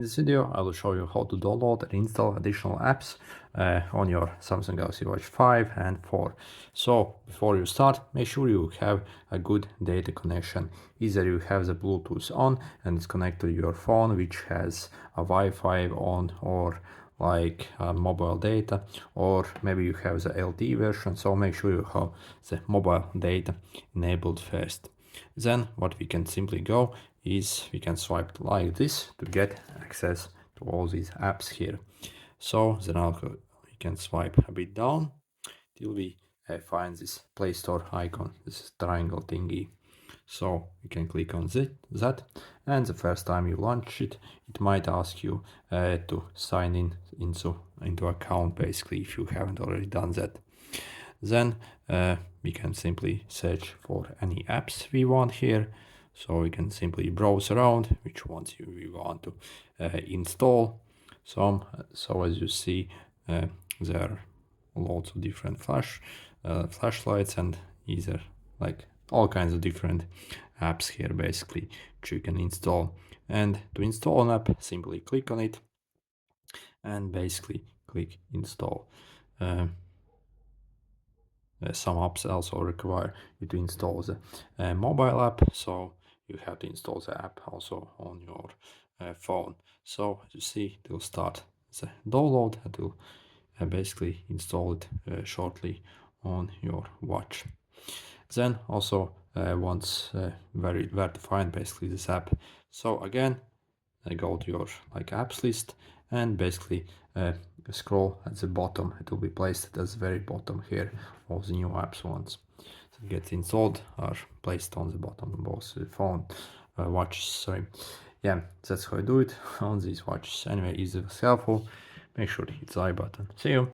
In this video, I will show you how to download and install additional apps on your Samsung Galaxy Watch 5 and 4. So before you start, make sure you have a good data connection. Either you have the Bluetooth on and it's connected to your phone, which has a Wi-Fi on, or like mobile data, or maybe you have the LTE version. So make sure you have the mobile data enabled first. Then what we can simply go is we can swipe like this to get access to all these apps here. So then we can swipe a bit down till we find this Play Store icon, this triangle thingy. So you can click on that, and the first time you launch it, it might ask you to sign in into account, basically, if you haven't already done that. Then we can simply search for any apps we want here. So we can simply browse around which ones we want to install. So as you see, there are lots of different flashlights and either like all kinds of different apps here, basically, which you can install. And to install an app, simply click on it and basically click install. Some apps also require you to install the mobile app, so you have to install the app also on your phone. So as you see, it will start the download. It will basically install it shortly on your watch. Then also once where to find basically this app. So again, go to your apps list and basically scroll at the bottom. It will be placed at the very bottom here, all the new apps ones that get installed are placed on the bottom of both the phone watches. Sorry. Yeah, that's how I do it on these watches. Anyway, if it was helpful, make sure to hit the like button. See you.